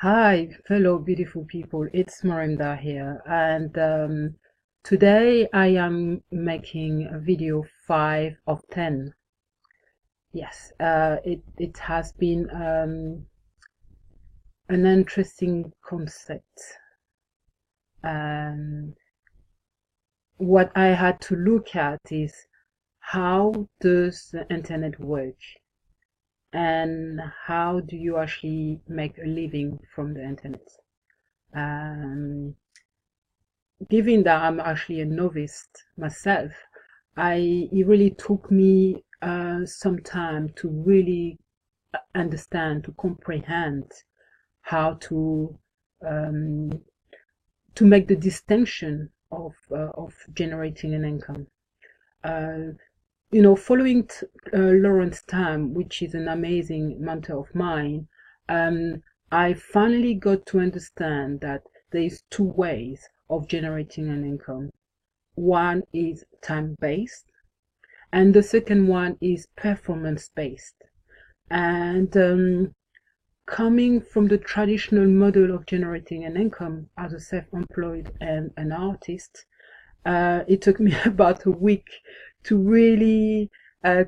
Hi, fellow beautiful people. It's Marimda here, and today I am making a video 5 of 10. Yes, it has been an interesting concept. Um, what I had to look at is how does the internet work, and how do you actually make a living from the internet? Um, Given that I'm actually a novice myself, it really took me some time to really understand, to comprehend how um, to make the distinction of generating an income. Uh, Following Lawrence Tam, which is an amazing mentor of mine, I finally got to understand that there is two ways of generating an income. One is time-based, and the second one is performance-based. And coming from the traditional model of generating an income as a self-employed and an artist, it took me about a week to really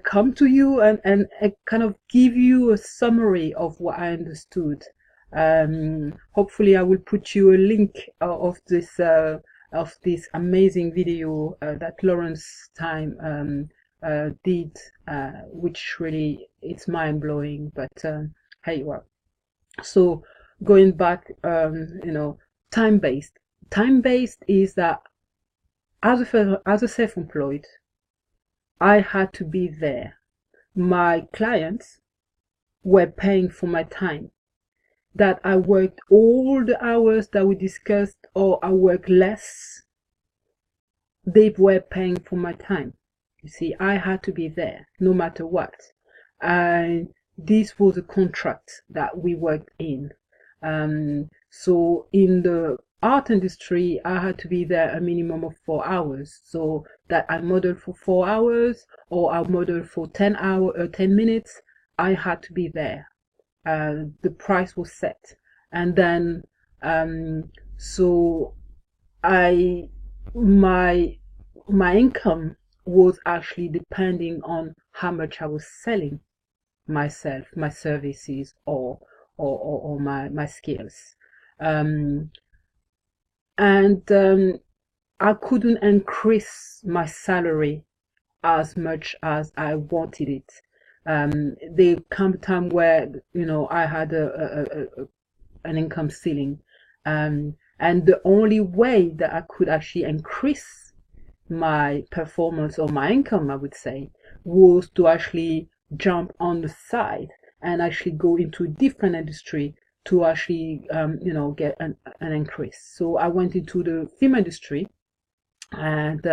come to you and kind of give you a summary of what I understood. Hopefully, I will put you a link of this amazing video that Lawrence Time did, which really it's mind blowing. But hey, well, so going back, time based. Time based is that as a self-employed, I had to be there. My clients were paying for my time. That I worked all the hours that we discussed, or I worked less, they were paying for my time. You see, I had to be there no matter what. And this was a contract that we worked in. So in the art industry, I had to be there a minimum of 4 hours. So that I model for 4 hours or I model for 10 minutes, I had to be there. The price was set. And then, so I, my, my income was actually depending on how much I was selling myself, my services, or my skills. Um, and I couldn't increase my salary as much as I wanted it. There come a time where I had an income ceiling, and the only way that I could actually increase my performance or my income, I would say, was to actually jump on the side and actually go into a different industry to actually, get an increase. So I went into the film industry, and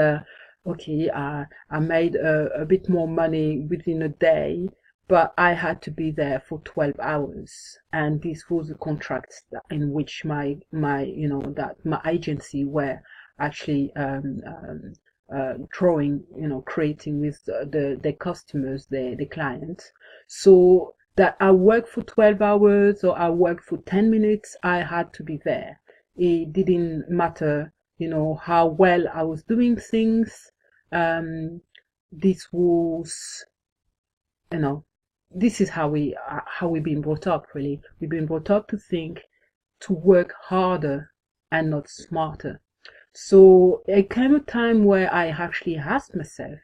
okay, I made a bit more money within a day, but I had to be there for 12 hours, and this was a contract in which my agency were actually drawing, creating with the customers, the clients. So that I work for 12 hours or I work for 10 minutes, I had to be there. It didn't matter, how well I was doing things. Um, this was, you know, this is how we've been brought up. Really, we've been brought up to think to work harder and not smarter. So it came a time where I actually asked myself,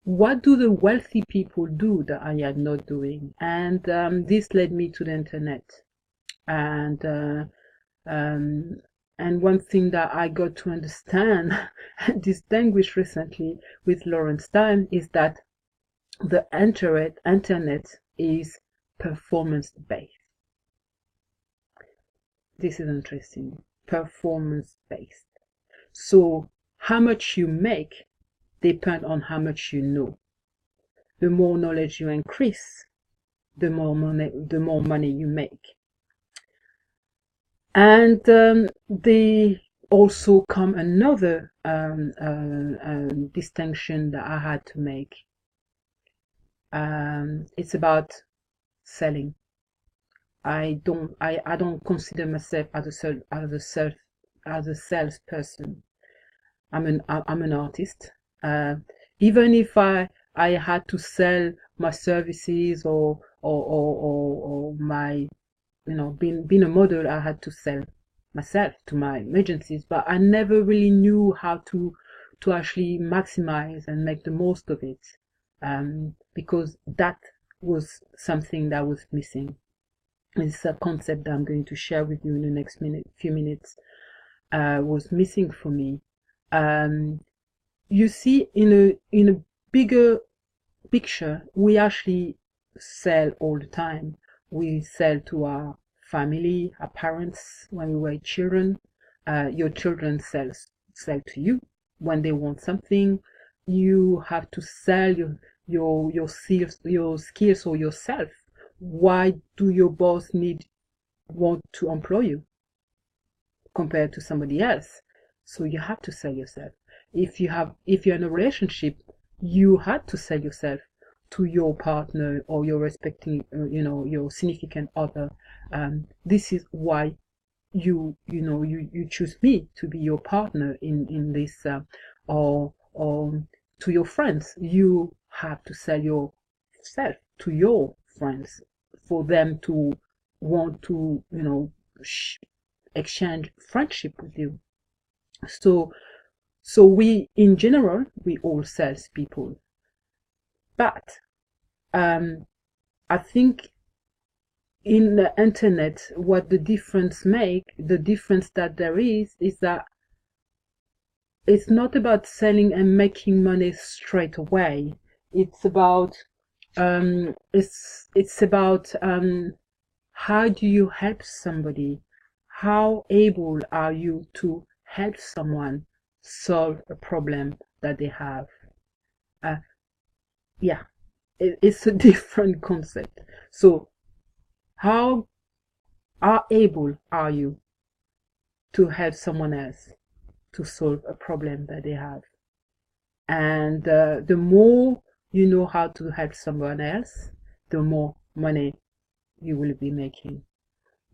what do the wealthy people do that I am not doing? And this led me to the internet. And um, and one thing that I got to understand and distinguish recently with Lawrence Time is that the internet is performance based. This is interesting. Performance based. So how much you make depends on how much you know. The more knowledge you increase, the more money you make. And they also come another distinction that I had to make. It's about selling. I don't consider myself as a salesperson. I'm an artist. Uh, Even if I had to sell my services or my, being a model, I had to sell myself to my agencies, but I never really knew how to actually maximize and make the most of it, because that was something that was missing. It's a concept that I'm going to share with you in the next few minutes. Was missing for me. Um, you see, in a bigger picture, we actually sell all the time. We sell to our family, our parents when we were children. Your children sell to you when they want something. You have to sell your skills or yourself. Why do your boss want to employ you compared to somebody else? So you have to sell yourself. If you're in a relationship, you had to sell yourself to your partner or your respecting, your significant other. This is why you choose me to be your partner in this, or to your friends. You have to sell yourself to your friends for them to want to, exchange friendship with you. So, we, in general, we all salespeople. But I think in the internet, what the difference that there is that it's not about selling and making money straight away. It's about it's about how do you help somebody? How able are you to help someone solve a problem that they have? Uh, yeah, it's a different concept. So how able are you to help someone else to solve a problem that they have? And the more you know how to help someone else, the more money you will be making.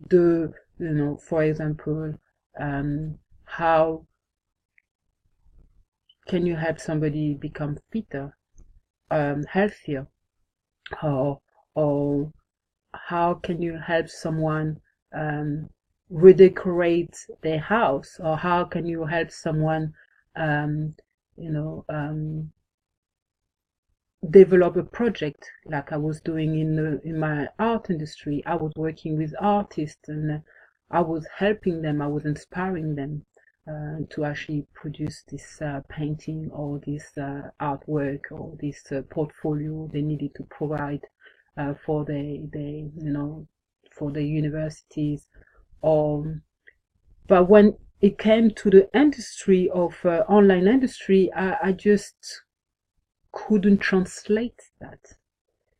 For example, how can you help somebody become fitter, healthier, or or how can you help someone redecorate their house, or how can you help someone um, develop a project like I was doing in my art industry. I was working with artists, and I was helping them, I was inspiring them to actually produce this painting or this artwork or this portfolio they needed to provide for for the universities. But when it came to the industry of online industry, I just couldn't translate that.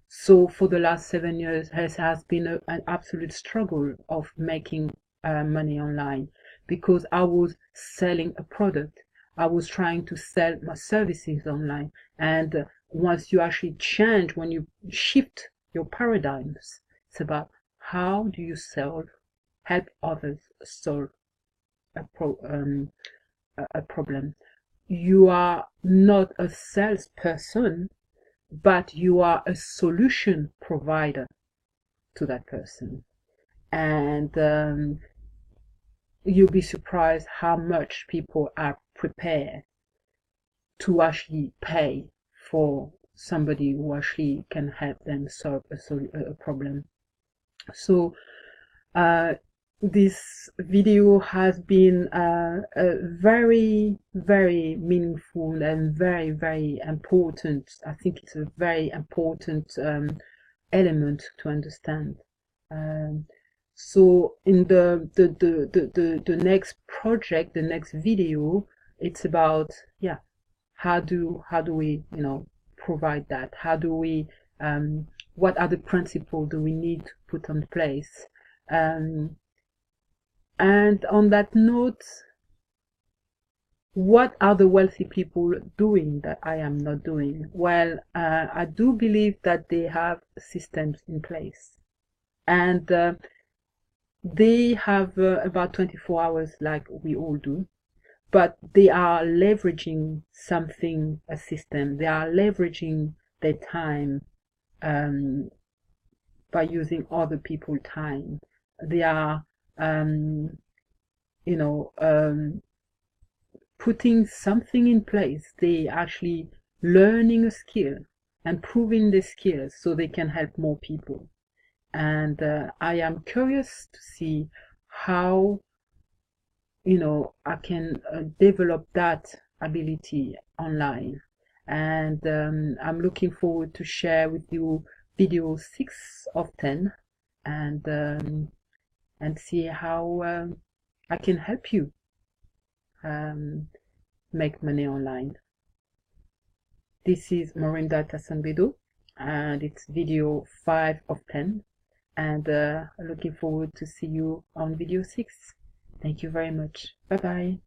So for the last 7 years has been an absolute struggle of making money online, because I was selling a product. I was trying to sell my services online. And once you actually change, when you shift your paradigms, it's about how do you help others solve a problem. You are not a salesperson, but you are a solution provider to that person. And you'll be surprised how much people are prepared to actually pay for somebody who actually can help them solve a problem. So this video has been very, very meaningful and very, very important. I think it's a very important element to understand. So in the next project, the next video, it's about, yeah, how do we provide that? How do we what are the principles do we need to put on place? And on that note, what are the wealthy people doing that I am not doing? Well, I do believe that they have systems in place. And they have about 24 hours like we all do, but they are leveraging something, a system. They are leveraging their time by using other people's time. They are, you know, putting something in place. They actually learning a skill and proving the skills so they can help more people. And I am curious to see how, I can develop that ability online. And I'm looking forward to share with you video 6 of 10, and see how I can help you make money online. This is Morinda Tassanbedo, and it's video 5 of 10, and looking forward to see you on video 6. Thank you very much. Bye bye.